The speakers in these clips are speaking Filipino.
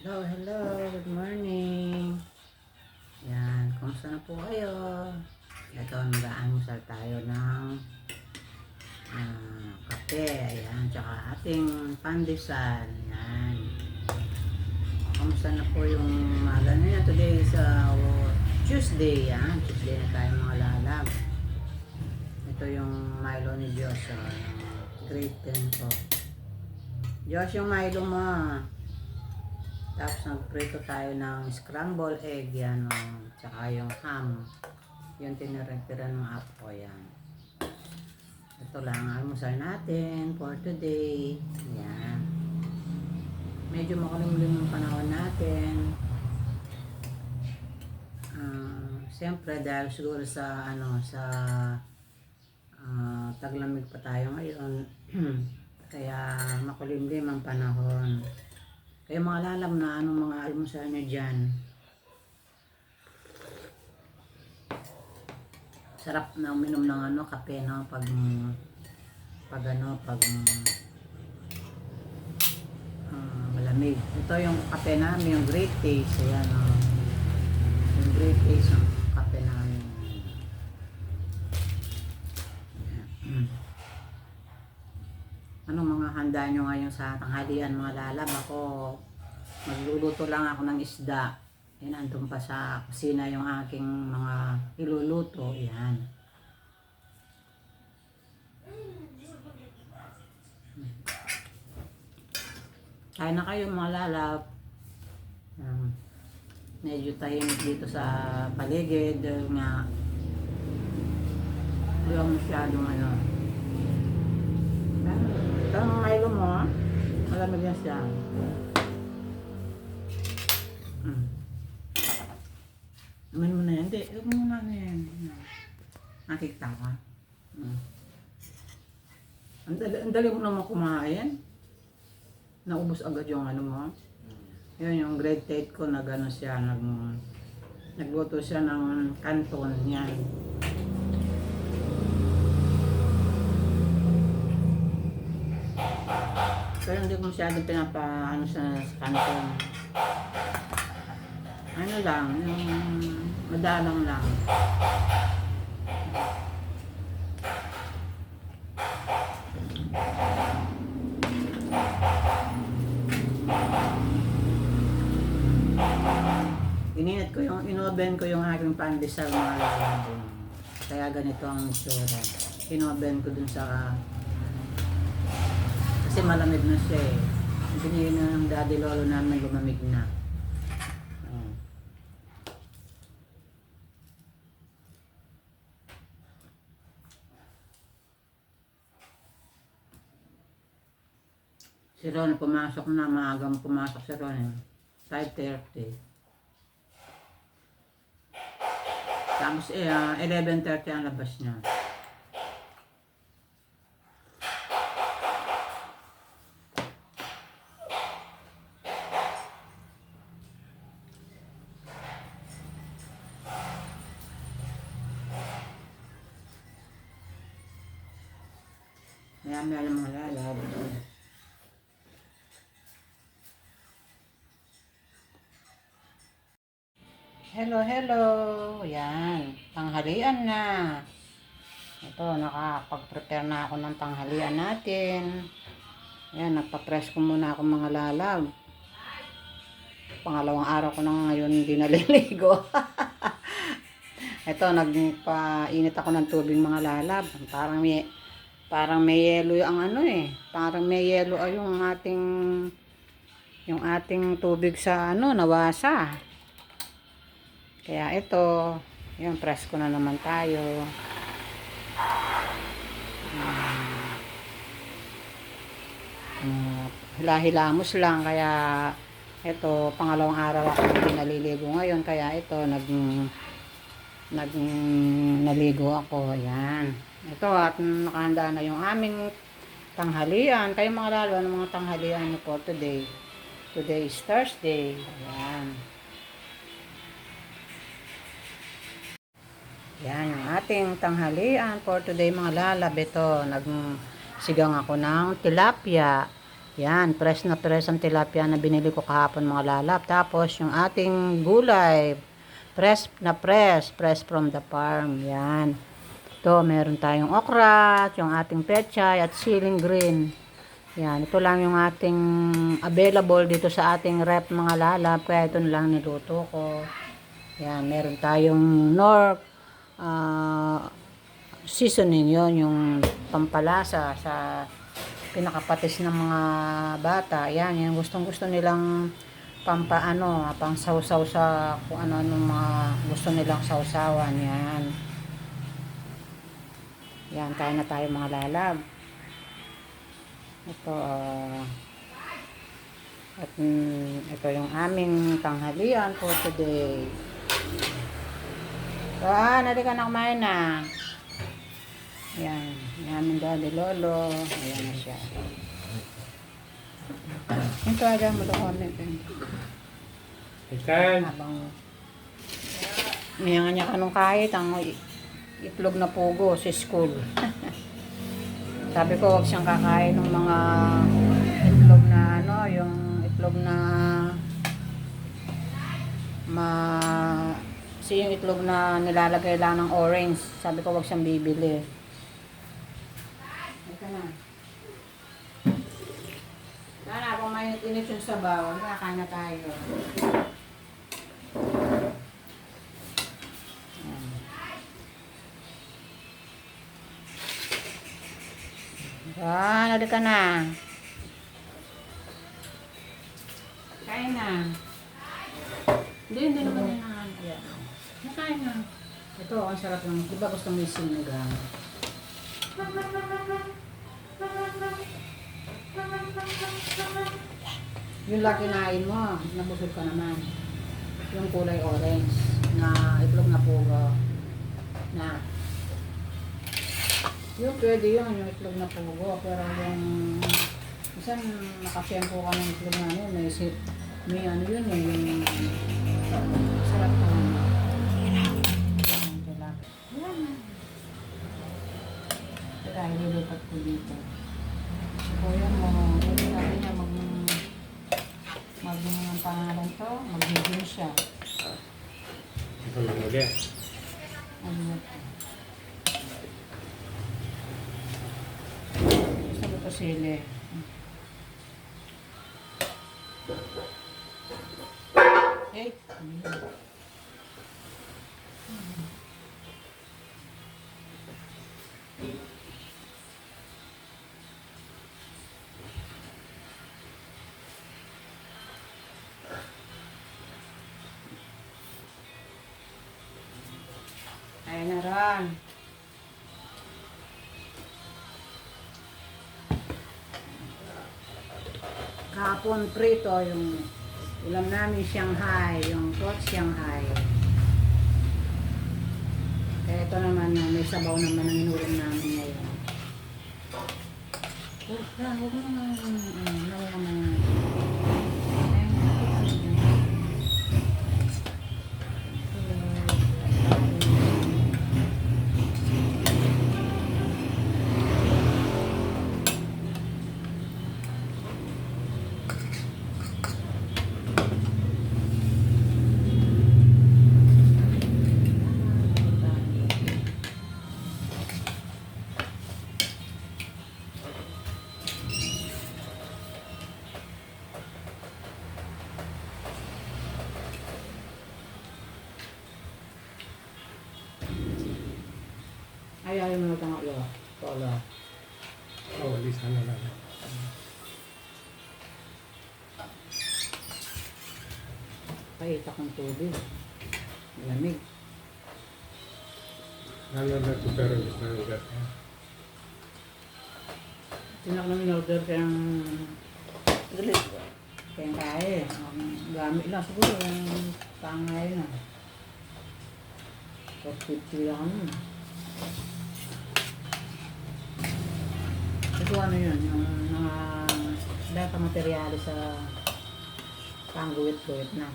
Hello, hello. Good morning. Yan, kumusta na po kayo? Ito, nag-aanusal tayo ng kape. Ayan, tsaka ating pandesal. Yan. Kumusta na po yung umaga na yan? Today is Tuesday. Yan, Tuesday na tayo mga lalab. Ito yung Milo ni Diyos. Grade 10 po. Diyos, yung Milo mo. Tapos nagprito tayo ng scramble egg yan tsaka yung ham. Yung tinirentira ng apo yan. Ito lang ang almusal natin for today. Yan. Medyo makalimlim yung panahon natin. Siyempre dahil siguro sa taglamig pa tayo ngayon. Kaya makulimlim ang panahon. Kaya mga lalam na anong mga almusal nyo dyan. Sarap na uminom ng kape pag malamig. Ito yung kape namin, yung Great Taste. Ayan yung Great Taste ang kape namin. Anong mga handa nyo ngayon sa tanghalian mga lalab? Ako, magluluto lang ako ng isda. Yan, andun pa sa kusina yung aking mga iluluto. Yan. Kaya na kayo mga lalab. Medyo tahimik dito sa paligid. Dahil nga, walang masyadong Ito ang Milo mo, malamig yan siya. Naman mo na yan. Hindi, huwag mo na yan. Nakikita ka. Ang dali mo naman kumain. Naubos agad yung mo. Yun, yung grade 8 ko, siya, nagluto siya ng canton. Yan. Pero hindi ko masyadong pinapaano sa canton. Lang, yung madalang lang. Inoben ko yung aking pandesal mga lalabong. Kaya ganito ang itsura. Inoben ko dun sa kasi malamig na siya eh. Binili na ng daddy lolo namin, lumamig na. Si Ron pumasok na, maagang pumasok si Ron 5:30. Tapos 11:30 ang labas niya. May mga lalab. Hello, hello. Yan. Tanghalian na. Ito, nakapag-prepare na ako ng tanghalian natin. Yan, nagpa-press ko muna ako mga lalab. Pangalawang araw ko na ngayon hindi naliligo. Ito, nagpa-init ako ng tubig mga lalab. Parang may yelo ang Parang may yelo ay yung ating tubig sa nawasa. Kaya ito, yung press ko na naman tayo. Hila-hilamos lang kaya ito pangalawang araw ako hindi naliligo ngayon kaya ito naligo ako. Ayan. Ito at nakahanda na yung aming tanghalian. Kayo mga lalo ng mga tanghalian nyo po today. Today is Thursday. Ayan. Yan yung ating tanghalian for today mga lalab. Ito, nagsigang ako ng tilapia. Yan, fresh na fresh ang tilapia na binili ko kahapon mga lalap. Tapos yung ating gulay, fresh from the farm. Yan. Ito, meron tayong okra, yung ating pechay at siling green. Yan, ito lang yung ating available dito sa ating rep mga lalap. Kaya ito lang niluto ko. Yan, meron tayong North seasoning yon, yung pampalasa sa pinakapatis ng mga bata. Yan, yung gustong-gusto nilang pang sausaw sa kung ano-ano mga gusto nilang sausawan. Yan. Yan, kain na tayo mga lalab. Ito, at ito yung aming tanghalian for today. So, halika na kumain na. Yan, yung aming daddy lolo. Ayan na siya. Ito, agad mo doon comment. Habang niya kanong kahit ang itlog na pugo sa school. Sabi ko wag siyang kakain ng mga itlog na yung itlog na yung itlog na nilalagay lang ng orange. Sabi ko wag siyang bibili. Ito na. Sana kung may init yung sabaw, kakain na tayo. Halika na. Kain na. Hindi naman yan ang nakain na. Ito, ang sarap ng, di ba gusto mo yung sinigang? Yung laki kinain mo, nabusog ka naman. Yung kulay orange, na itlog na pugo. Na. Yung pwede yun, yung itlog na pugo. Pero yung isang nakasyempo ka ng itlog na yun, may ano yun eh, yung sarap ka naman. Kaya nilipat ko dito. Kuya mo, hindi natin niya ang pangalan to, mag-video siya. Ito lang ulit. Ano na to? Gusto ko to sili. Eh, ayun na ron. Kahapon prito yung ulam namin Shanghai, yung pork Shanghai. Kaya ito naman may sabaw naman ang inulam namin ngayon. Huwag mo naman. Ayaw mo na tangalo. Tola. Oh, di sana lang. Pahit akong tubig. Lamig. Nalala ko pero gusto na ugat. Tinak namin order kayang galit. Kayang kaya. Gamit lang siguro yung pangay na. 450 lang ano. Ito ano yun, yung mga lahat ng materyales sa pangguwit-guwit na.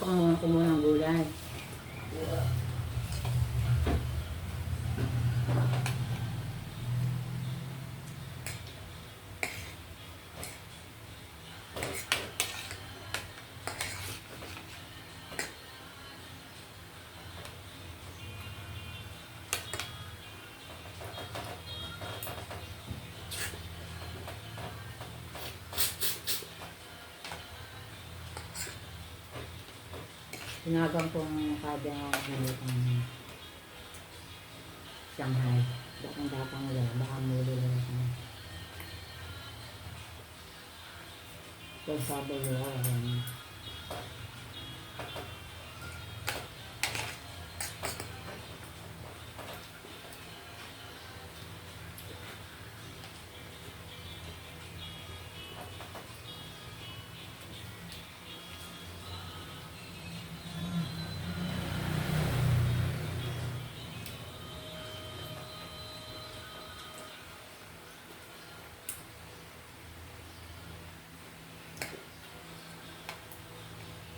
kumuha ng gulay. Tinagang kong kada ng Shanghai. Datang-datang nila. Baka muli nila sa kung sabi nila.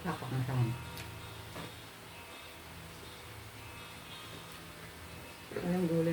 Tapak na saan. Anong gulay